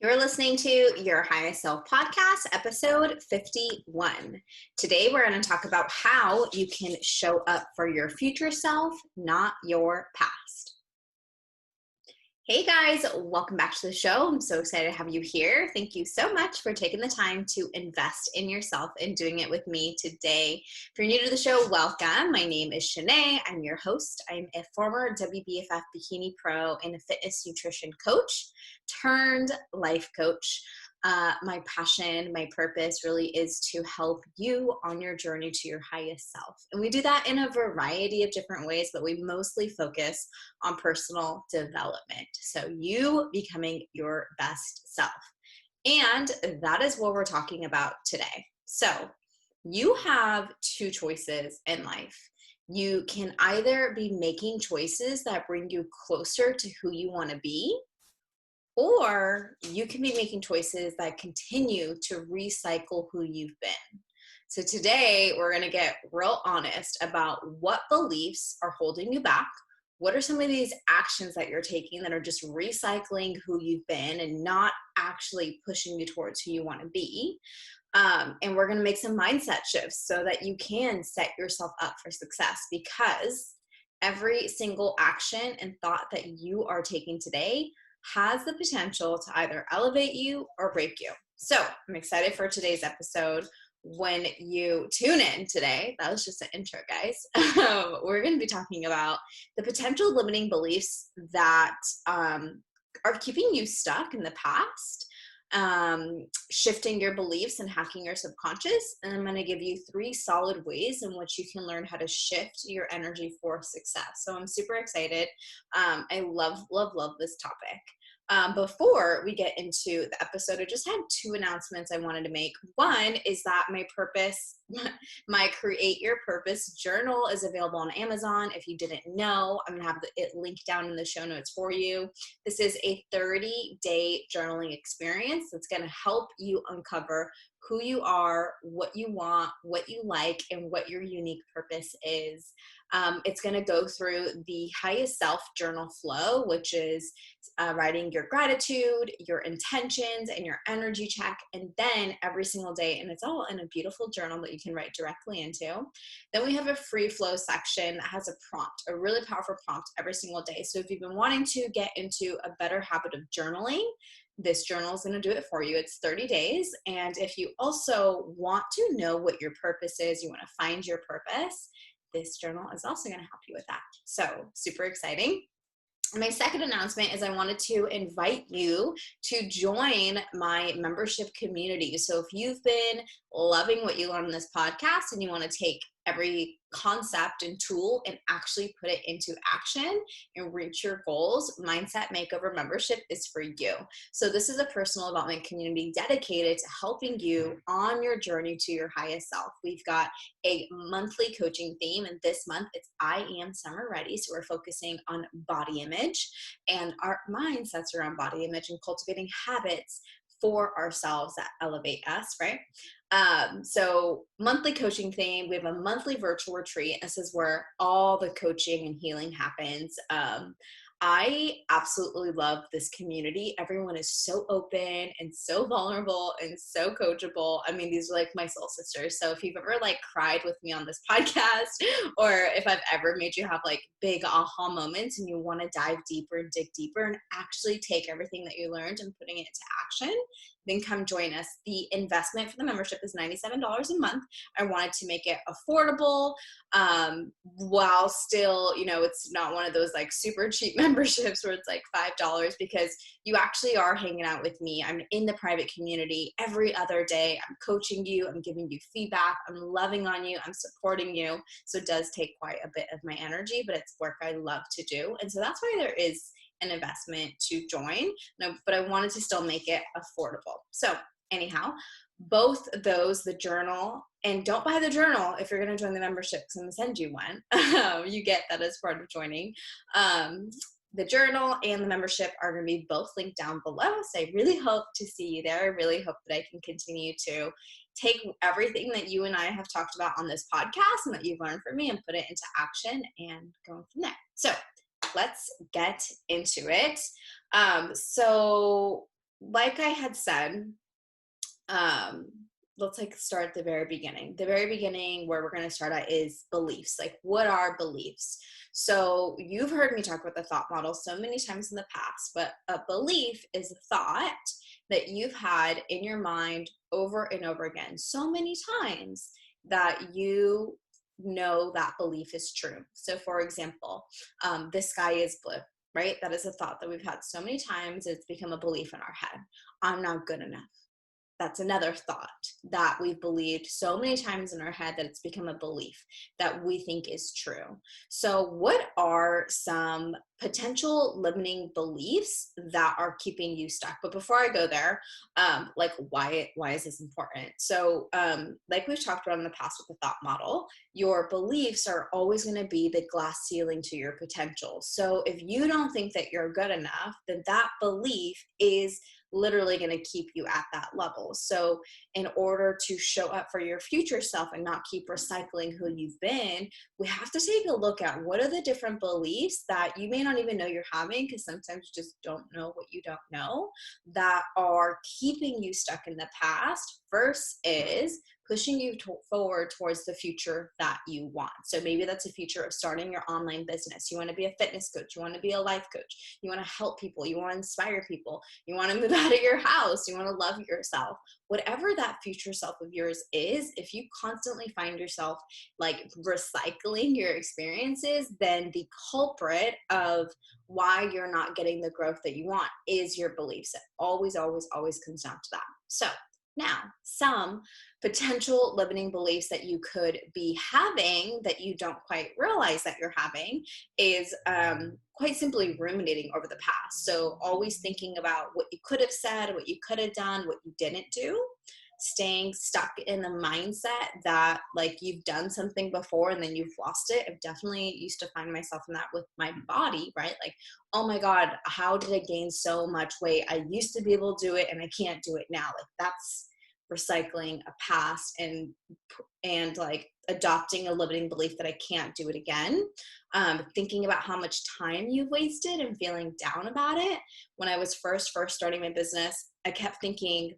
You're listening to Your Highest Self podcast, episode 51. Today, we're going to talk about how you can show up for your future self, not your past. Hey guys, welcome back to the show. I'm so excited to have you here. Thank you so much for taking the time to invest in yourself and doing it with me today. If you're new to the show, welcome. My name is Shanae. I'm your host. I'm a former WBFF bikini pro and a fitness nutrition coach turned life coach. My passion, my purpose really is to help you on your journey to your highest self. And we do that in a variety of different ways, but we mostly focus on personal development. So you becoming your best self. And that is what we're talking about today. So you have two choices in life. You can either be making choices that bring you closer to who you want to be, or you can be making choices that continue to recycle who you've been. So today we're going to get real honest about what beliefs are holding you back. What are some of these actions that you're taking that are just recycling who you've been and not actually pushing you towards who you want to be? And we're going to make some mindset shifts so that you can set yourself up for success, because every single action and thought that you are taking today has the potential to either elevate you or break you. So I'm excited for today's episode. When you tune in today, that was just an intro, guys. We're going to be talking about the potential limiting beliefs that are keeping you stuck in the past, shifting your beliefs and hacking your subconscious. And I'm going to give you 3 solid ways in which you can learn how to shift your energy for success. So I'm super excited. I love this topic. Before we get into the episode, I just had 2 announcements I wanted to make. One is that my purpose, my Create Your Purpose journal is available on Amazon. If you didn't know, I'm going to have it linked down in the show notes for you. This is a 30-day journaling experience that's going to help you uncover who you are, what you want, what you like, and what your unique purpose is. It's going to go through the highest self journal flow, which is writing your gratitude, your intentions, and your energy check, and then every single day. And it's all in a beautiful journal that you can write directly into. Then we have a free flow section that has a prompt, a really powerful prompt every single day. So if you've been wanting to get into a better habit of journaling, this journal is going to do it for you. It's 30 days. And if you also want to know what your purpose is, you want to find your purpose, this journal is also going to help you with that. So super exciting. My second announcement is I wanted to invite you to join my membership community. So if you've been loving what you learn in this podcast and you want to take every concept and tool and actually put it into action and reach your goals, Mindset Makeover membership is for you. So this is a personal development community dedicated to helping you on your journey to your highest self. We've got a monthly coaching theme, and this month it's I Am Summer Ready. So we're focusing on body image and our mindsets around body image and cultivating habits for ourselves that elevate us, right? So monthly coaching theme, we have a monthly virtual retreat. This is where all the coaching and healing happens. I absolutely love this community. Everyone is so open and so vulnerable and so coachable. I mean, these are like my soul sisters. So if you've ever like cried with me on this podcast, or if I've ever made you have like big aha moments and you want to dive deeper and dig deeper and actually take everything that you learned and putting it into action, then come join us. The investment for the membership is $97 a month. I wanted to make it affordable, while still, it's not one of those like super cheap memberships where it's like $5, because you actually are hanging out with me. I'm in the private community every other day. I'm coaching you. I'm giving you feedback. I'm loving on you. I'm supporting you. So it does take quite a bit of my energy, but it's work I love to do. And so that's why there is an investment to join. No, but I wanted to still make it affordable. So anyhow, both those, the journal, and don't buy the journal if you're going to join the membership, because I'm going to send you one. You get that as part of joining. The journal and the membership are going to be both linked down below. So I really hope to see you there. I really hope that I can continue to take everything that you and I have talked about on this podcast and that you've learned from me and put it into action and go from there. So let's get into it. So like I had said, um, let's like start at the very beginning. The very beginning where we're going to start at is beliefs. Like, what are beliefs? So you've heard me talk about the thought model so many times in the past, but a belief is a thought that you've had in your mind over and over again so many times that you know that belief is true. So for example, the sky is blue, right? That is a thought that we've had so many times, it's become a belief in our head. I'm not good enough. That's another thought that we've believed so many times in our head that it's become a belief that we think is true. So what are some potential limiting beliefs that are keeping you stuck? But before I go there, like why is this important? So like we've talked about in the past with the thought model, your beliefs are always going to be the glass ceiling to your potential. So if you don't think that you're good enough, then that belief is literally going to keep you at that level. So in order to show up for your future self and not keep recycling who you've been, we have to take a look at what are the different beliefs that you may not even know you're having, because sometimes you just don't know what you don't know, that are keeping you stuck in the past. First is pushing you forward towards the future that you want. So maybe that's a future of starting your online business. You want to be a fitness coach. You want to be a life coach. You want to help people. You want to inspire people. You want to move out of your house. You want to love yourself. Whatever that future self of yours is, if you constantly find yourself like recycling your experiences, then the culprit of why you're not getting the growth that you want is your beliefs. It always, always, always comes down to that. So now, some potential limiting beliefs that you could be having that you don't quite realize that you're having is quite simply ruminating over the past. So always thinking about what you could have said, what you could have done, what you didn't do, staying stuck in the mindset that like you've done something before and then you've lost it. I've definitely used to find myself in that with my body, right? Like, oh my God, how did I gain so much weight? I used to be able to do it and I can't do it now. Like that's recycling a past and like adopting a limiting belief that I can't do it again. Thinking about how much time you've wasted and feeling down about it. When I was first starting my business, I kept thinking,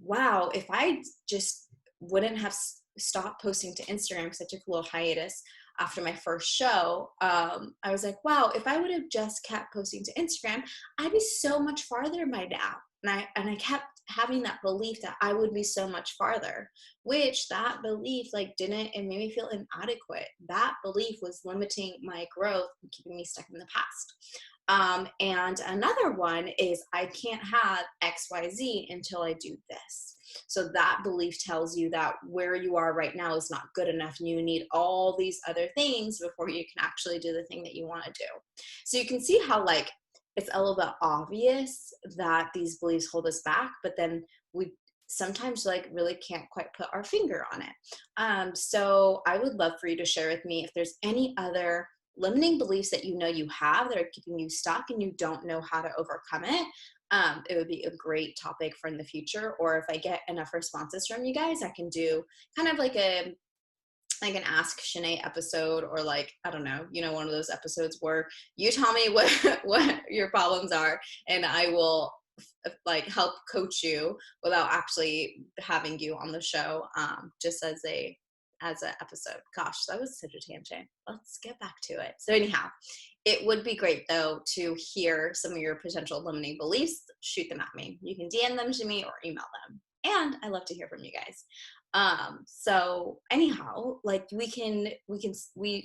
wow, if I just wouldn't have stopped posting to Instagram, because I took a little hiatus after my first show, I was like, wow, if I would have just kept posting to Instagram, I'd be so much farther by now. And I kept having that belief that I would be so much farther, which that belief like didn't, it made me feel inadequate. That belief was limiting my growth and keeping me stuck in the past. And another one is I can't have XYZ until I do this. So that belief tells you that where you are right now is not good enough and you need all these other things before you can actually do the thing that you want to do. So you can see how like it's a little bit obvious that these beliefs hold us back, but then we sometimes like really can't quite put our finger on it. So I would love for you to share with me if there's any other limiting beliefs that you know you have that are keeping you stuck and you don't know how to overcome it. It would be a great topic for in the future. Or if I get enough responses from you guys, I can do kind of like an Ask Shanae episode, or like, I don't know, one of those episodes where you tell me what your problems are and I will like help coach you without actually having you on the show, just as an episode. Gosh, that was such a tangent. Let's get back to it. So anyhow, it would be great though to hear some of your potential limiting beliefs. Shoot them at me. You can DM them to me or email them. And I love to hear from you guys. So anyhow, like we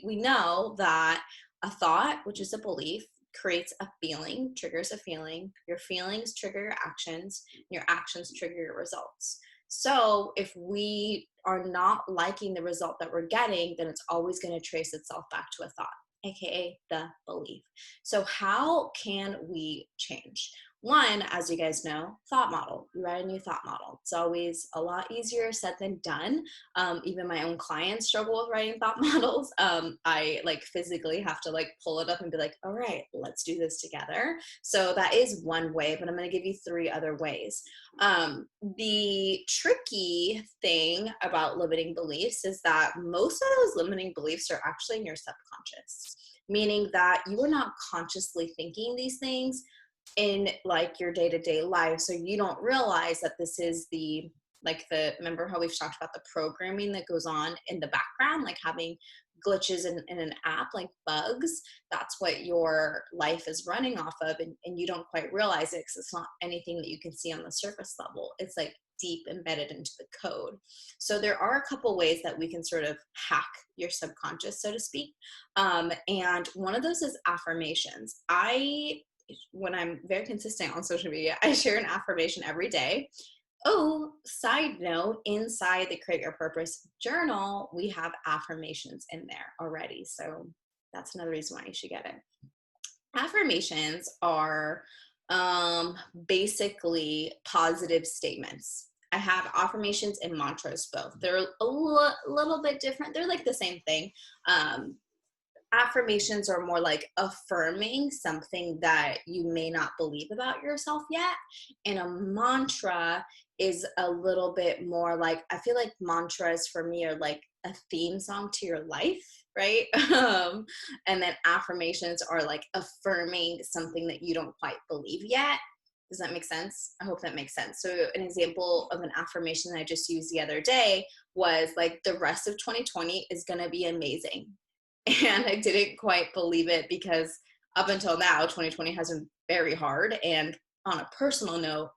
know that a thought, which is a belief, creates a feeling, triggers a feeling. Your feelings trigger your actions, and your actions trigger your results. So if we are not liking the result that we're getting, then it's always going to trace itself back to a thought, aka the belief. So how can we change? One, as you guys know, thought model. You write a new thought model. It's always a lot easier said than done. Even my own clients struggle with writing thought models. I like physically have to like pull it up and be like, all right, let's do this together. So that is one way, but I'm going to give you 3 other ways. The tricky thing about limiting beliefs is that most of those limiting beliefs are actually in your subconscious, meaning that you are not consciously thinking these things. in like your day-to-day life, so you don't realize that this is the remember how we've talked about the programming that goes on in the background, like having glitches in an app, like bugs. That's what your life is running off of, and you don't quite realize it because it's not anything that you can see on the surface level. It's like deep embedded into the code. So there are a couple ways that we can sort of hack your subconscious, so to speak. And one of those is affirmations. When I'm very consistent on social media, I share an affirmation every day. Oh, side note, inside the Create Your Purpose journal, we have affirmations in there already. So that's another reason why you should get it. Affirmations are basically positive statements. I have affirmations and mantras both. They're a little bit different. They're like the same thing. Affirmations are more like affirming something that you may not believe about yourself yet. And a mantra is a little bit more like, I feel like mantras for me are like a theme song to your life, right? And then affirmations are like affirming something that you don't quite believe yet. Does that make sense? I hope that makes sense. So an example of an affirmation that I just used the other day was like, the rest of 2020 is going to be amazing. And I didn't quite believe it because up until now, 2020 has been very hard. And on a personal note,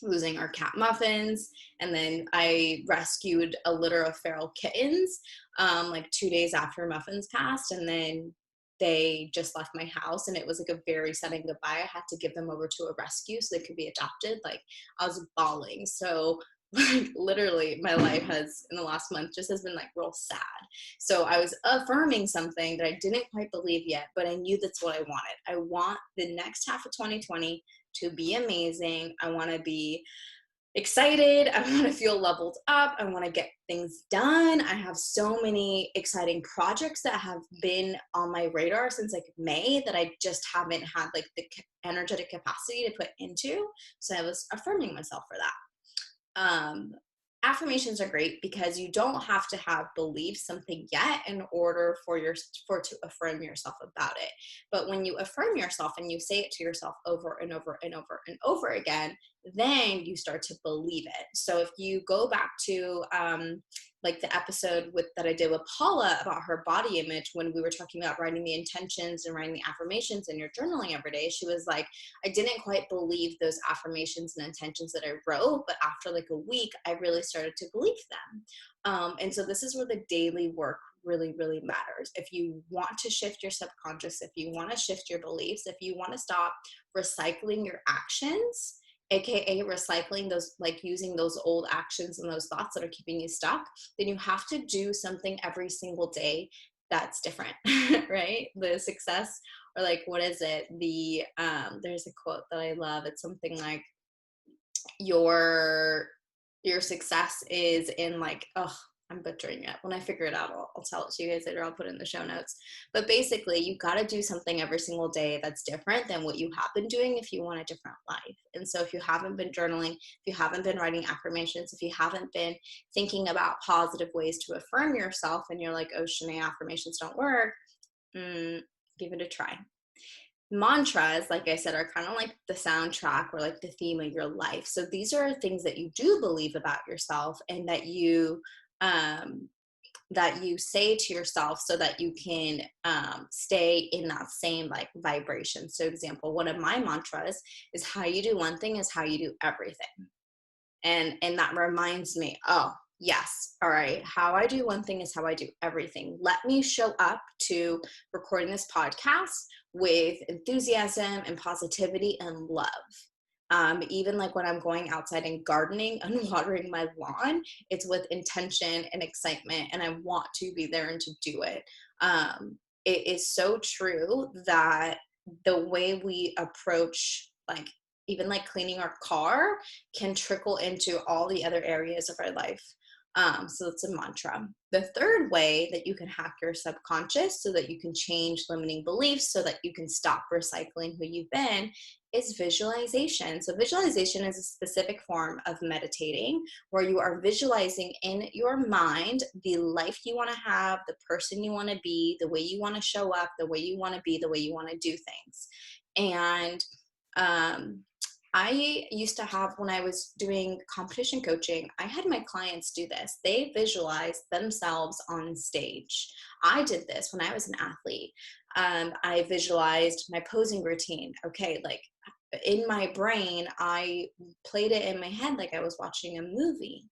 losing our cat Muffins, and then I rescued a litter of feral kittens like 2 days after Muffins passed, and then they just left my house, and it was like a very sudden goodbye. I had to give them over to a rescue so they could be adopted. Like, I was bawling. So like literally my life has in the last month just has been like real sad. So I was affirming something that I didn't quite believe yet, but I knew that's what I wanted. I want the next half of 2020 to be amazing. I want to be excited. I want to feel leveled up. I want to get things done. I have so many exciting projects that have been on my radar since like May that I just haven't had like the energetic capacity to put into. So I was affirming myself for that. Affirmations are great because you don't have to have believed something yet in order for to affirm yourself about it. But when you affirm yourself and you say it to yourself over and over and over and over again, then you start to believe it. So if you go back to like the episode that I did with Paula about her body image, when we were talking about writing the intentions and writing the affirmations in your journaling every day, she was like, I didn't quite believe those affirmations and intentions that I wrote, but after like a week, I really started to believe them. And so this is where the daily work really, really matters. If you want to shift your subconscious, if you want to shift your beliefs, if you want to stop recycling your actions, AKA recycling those, like using those old actions and those thoughts that are keeping you stuck, then you have to do something every single day that's different, right? The success, or like, what is it? There's a quote that I love. It's something like, your success is in like, I'm butchering it. When I figure it out, I'll tell it to you guys later. I'll put it in the show notes. But basically, you got to do something every single day that's different than what you have been doing if you want a different life. And so if you haven't been journaling, if you haven't been writing affirmations, if you haven't been thinking about positive ways to affirm yourself, and you're like, oh, Shanae, affirmations don't work, give it a try. Mantras, like I said, are kind of like the soundtrack or like the theme of your life. So these are things that you do believe about yourself, and that you say to yourself so that you can stay in that same like vibration. So example, one of my mantras is, how you do one thing is how you do everything. And that reminds me, oh yes, all right, how I do one thing is how I do everything. Let me show up to recording this podcast with enthusiasm and positivity and love. Even like when I'm going outside and gardening and watering my lawn, it's with intention and excitement, and I want to be there and to do it. It is so true that the way we approach, like even like cleaning our car, can trickle into all the other areas of our life. So it's a mantra. The third way that you can hack your subconscious so that you can change limiting beliefs, so that you can stop recycling who you've been, is visualization. So visualization is a specific form of meditating where you are visualizing in your mind the life you want to have, the person you want to be, the way you want to show up, the way you want to be, the way you want to do things. And I used to have, when I was doing competition coaching, I had my clients do this. They visualize themselves on stage. I did this when I was an athlete. I visualized my posing routine. Okay, like in my brain, I played it in my head like I was watching a movie.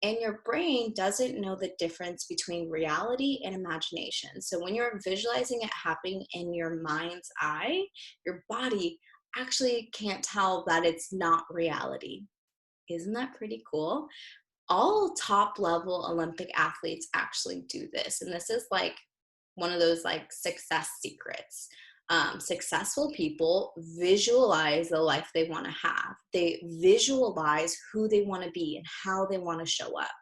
And your brain doesn't know the difference between reality and imagination. So when you're visualizing it happening in your mind's eye, your body actually can't tell that it's not reality. Isn't that pretty cool? All top level Olympic athletes actually do this. And this is like one of those like success secrets. Successful people visualize the life they want to have. They visualize who they want to be and how they want to show up.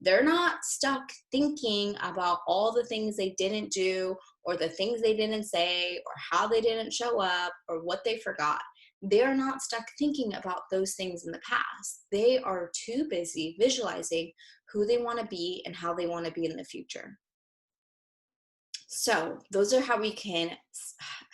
They're not stuck thinking about all the things they didn't do or the things they didn't say or how they didn't show up or what they forgot. They're not stuck thinking about those things in the past. They are too busy visualizing who they want to be and how they want to be in the future. So those are how we can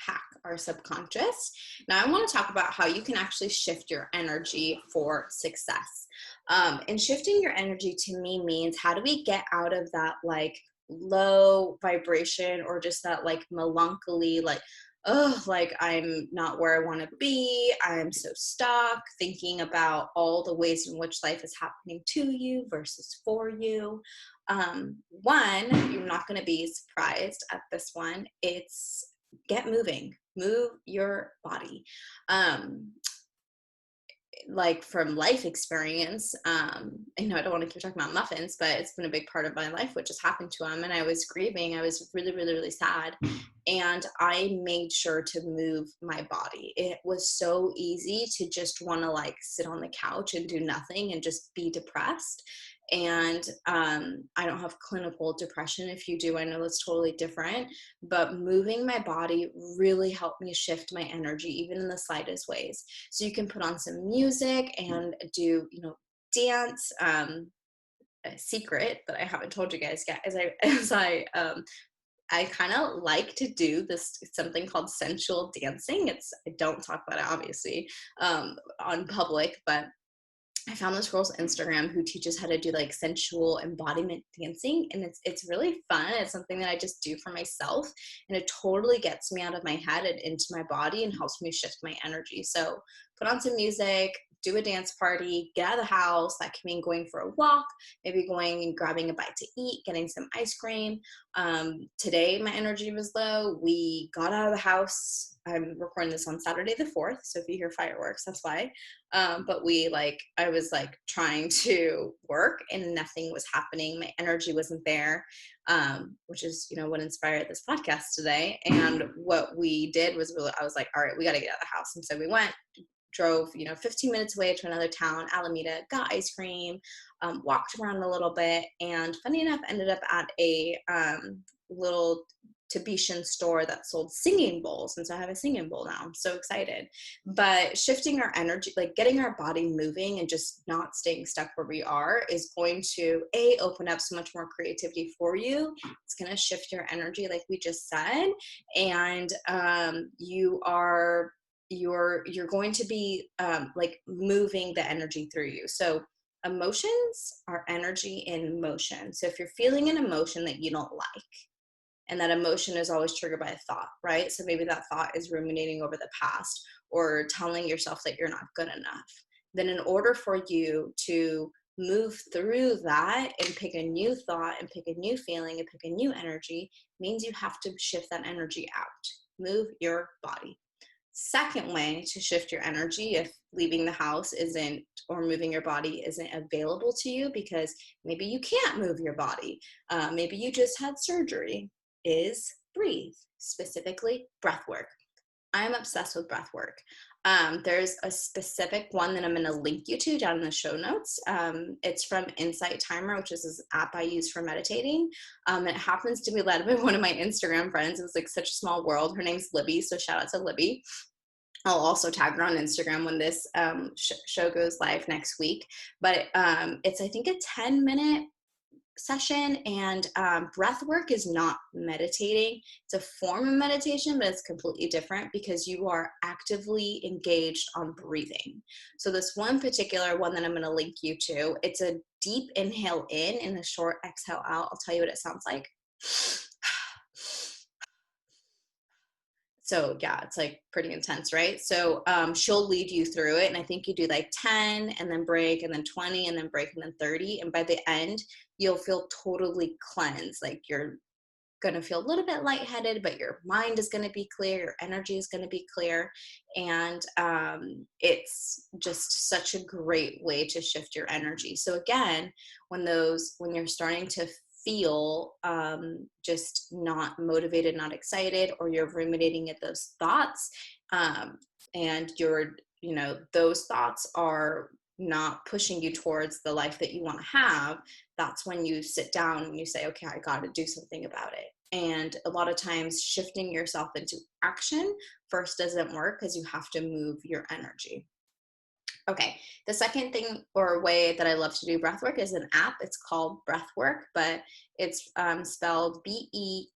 hack our subconscious. Now I want to talk about how you can actually shift your energy for success. And shifting your energy to me means, how do we get out of that like low vibration or just that like melancholy, like, oh, like I'm not where I want to be. I'm so stuck thinking about all the ways in which life is happening to you versus for you. One, you're not going to be surprised at this one. It's get moving, move your body. Like from life experience, I know I don't want to keep talking about muffins, but it's been a big part of my life, which has happened to him. And I was grieving. I was really, really, really sad. And I made sure to move my body. It was so easy to just want to like sit on the couch and do nothing and just be depressed. And I don't have clinical depression. If you do, I know it's totally different. But moving my body really helped me shift my energy, even in the slightest ways. So you can put on some music and do, dance. A secret that I haven't told you guys yet is I kind of like to do this, something called sensual dancing. I don't talk about it obviously on public, but I found this girl's Instagram who teaches how to do like sensual embodiment dancing, and it's really fun. It's something that I just do for myself, and it totally gets me out of my head and into my body and helps me shift my energy. So put on some music, do a dance party, get out of the house. That can mean going for a walk, maybe going and grabbing a bite to eat, getting some ice cream. Today my energy was low. We got out of the house. I'm recording this on Saturday the 4th, so if you hear fireworks, that's why. But I was like trying to work and nothing was happening. My energy wasn't there, which is, what inspired this podcast today. And what we did was I was like, all right, we got to get out of the house. And so we drove 15 minutes away to another town, Alameda, got ice cream, walked around a little bit, and funny enough, ended up at a little Tibetan store that sold singing bowls. And so I have a singing bowl now. I'm so excited. But shifting our energy, like getting our body moving and just not staying stuck where we are, is going to open up so much more creativity for you. It's going to shift your energy, like we just said. And you're going to be like moving the energy through you. So emotions are energy in motion. So if you're feeling an emotion that you don't like, and that emotion is always triggered by a thought, right? So maybe that thought is ruminating over the past or telling yourself that you're not good enough. Then in order for you to move through that and pick a new thought and pick a new feeling and pick a new energy, means you have to shift that energy out. Move your body. Second way to shift your energy, if leaving the house or moving your body isn't available to you because maybe you can't move your body, maybe you just had surgery, is breathe, specifically breath work. I'm obsessed with breath work. There's a specific one that I'm going to link you to down in the show notes. It's from Insight Timer, which is this app I use for meditating. It happens to be led by one of my Instagram friends. It was like such a small world. Her name's Libby, so shout out to Libby. I'll also tag her on Instagram when this show goes live next week. But it's, I think, a 10-minute session. And breath work is not meditating. It's a form of meditation, but it's completely different because you are actively engaged on breathing. So this one particular one that I'm going to link you to, it's a deep inhale in and a short exhale out. I'll tell you what it sounds like. So yeah, it's like pretty intense, right? So she'll lead you through it. And I think you do like 10 and then break and then 20 and then break and then 30. And by the end, you'll feel totally cleansed. Like you're going to feel a little bit lightheaded, but your mind is going to be clear. Your energy is going to be clear. And it's just such a great way to shift your energy. So again, when you're starting to feel just not motivated, not excited, or you're ruminating at those thoughts, and those thoughts are not pushing you towards the life that you want to have, that's when you sit down and you say, okay, I got to do something about it. And a lot of times shifting yourself into action first doesn't work because you have to move your energy. Okay, the second thing or way that I love to do breathwork is an app. It's called Breathwork, but it's spelled BREATHWRK.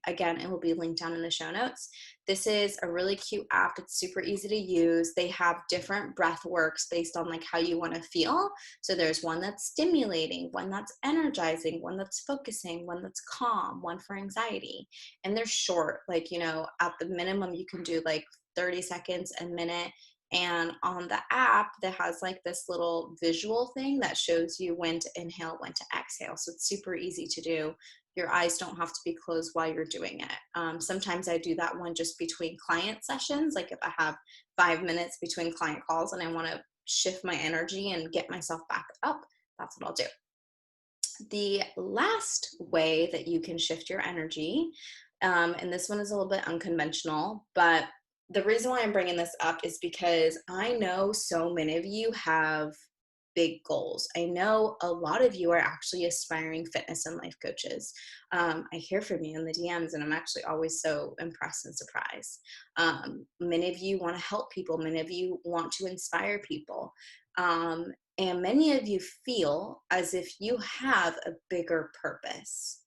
Again, it will be linked down in the show notes. This is a really cute app. It's super easy to use. They have different breathworks based on like how you want to feel. So there's one that's stimulating, one that's energizing, one that's focusing, one that's calm, one for anxiety. And they're short, like, at the minimum you can do like 30 seconds, a minute. And on the app that has like this little visual thing that shows you when to inhale, when to exhale. So it's super easy to do. Your eyes don't have to be closed while you're doing it. Sometimes I do that one just between client sessions. Like if I have 5 minutes between client calls and I want to shift my energy and get myself back up, that's what I'll do. The last way that you can shift your energy, and this one is a little bit unconventional, but the reason why I'm bringing this up is because I know so many of you have big goals. I know a lot of you are actually aspiring fitness and life coaches. I hear from you in the DMs, and I'm actually always so impressed and surprised. Many of you want to help people. Many of you want to inspire people. And many of you feel as if you have a bigger purpose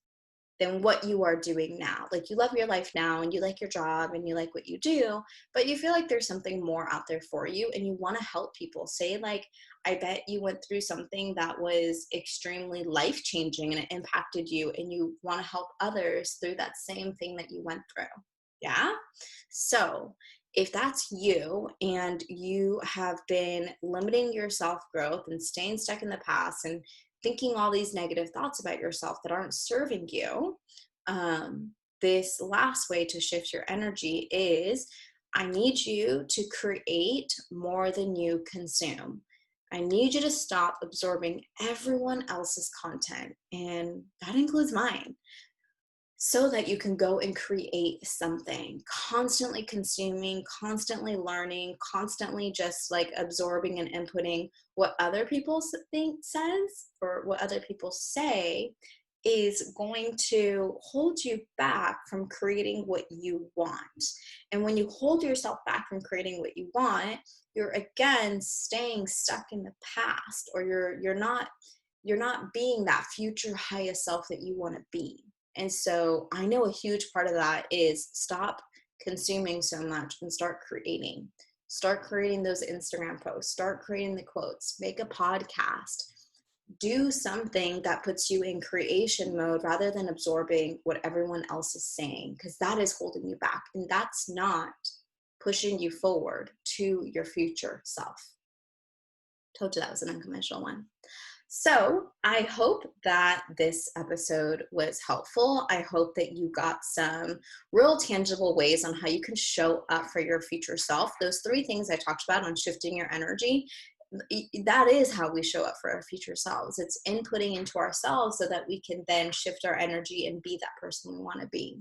than what you are doing now. Like you love your life now and you like your job and you like what you do, but you feel like there's something more out there for you and you want to help people. Say like, I bet you went through something that was extremely life-changing and it impacted you, and you want to help others through that same thing that you went through. Yeah? So if that's you and you have been limiting your self-growth and staying stuck in the past and thinking all these negative thoughts about yourself that aren't serving you, this last way to shift your energy is I need you to create more than you consume. I need you to stop absorbing everyone else's content, and that includes mine, so that you can go and create something. Constantly consuming, constantly learning, constantly just like absorbing and inputting what other people says or what other people say is going to hold you back from creating what you want. And when you hold yourself back from creating what you want, you're again staying stuck in the past, or you're not being that future highest self that you want to be. And so I know a huge part of that is stop consuming so much and start creating. Start creating those Instagram posts, start creating the quotes, make a podcast, do something that puts you in creation mode rather than absorbing what everyone else is saying, because that is holding you back and that's not pushing you forward to your future self. Told you that was an unconventional one. So I hope that this episode was helpful. I hope that you got some real tangible ways on how you can show up for your future self. Those 3 things I talked about on shifting your energy, that is how we show up for our future selves. It's inputting into ourselves so that we can then shift our energy and be that person we want to be.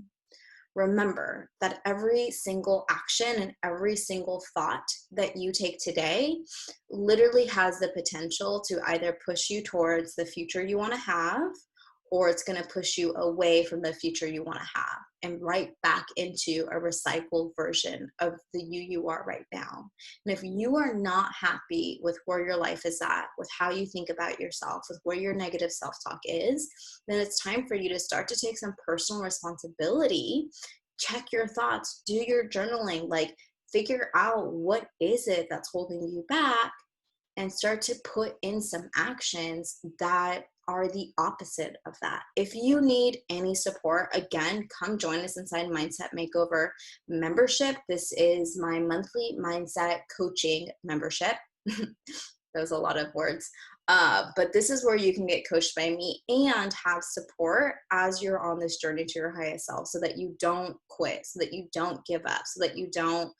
Remember that every single action and every single thought that you take today literally has the potential to either push you towards the future you want to have or it's going to push you away from the future you want to have and right back into a recycled version of the you are right now. And if you are not happy with where your life is at, with how you think about yourself, with where your negative self-talk is, then it's time for you to start to take some personal responsibility. Check your thoughts, do your journaling, like figure out what is it that's holding you back, and start to put in some actions that are the opposite of that. If you need any support, again, come join us inside Mindset Makeover membership. This is my monthly mindset coaching membership. That was a lot of words. But this is where you can get coached by me and have support as you're on this journey to your highest self, so that you don't quit, so that you don't give up, so that you don't,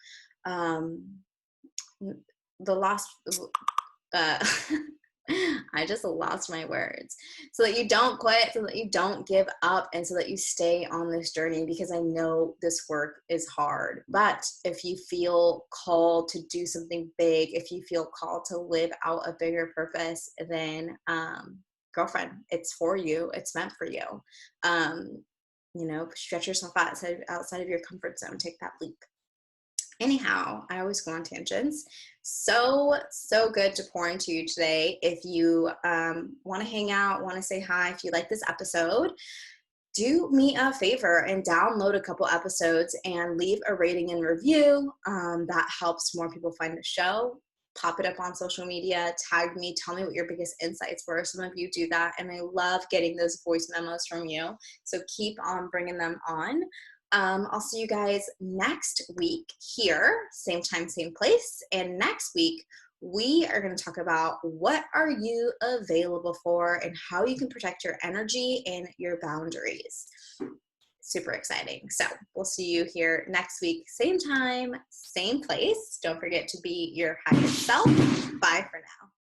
I just lost my words. So that you don't quit, so that you don't give up, and so that you stay on this journey, because I know this work is hard. But if you feel called to do something big, if you feel called to live out a bigger purpose, then girlfriend, it's for you. It's meant for you. Stretch yourself outside of your comfort zone. Take that leap. Anyhow, I always go on tangents. So good to pour into you today. If you want to hang out, want to say hi, if you like this episode, do me a favor and download a couple episodes and leave a rating and review. That helps more people find the show. Pop it up on social media, tag me, tell me what your biggest insights were. Some of you do that, and I love getting those voice memos from you. So keep on bringing them on. I'll see you guys next week here, same time, same place. And next week, we are going to talk about what are you available for and how you can protect your energy and your boundaries. Super exciting. So we'll see you here next week, same time, same place. Don't forget to be your highest self. Bye for now.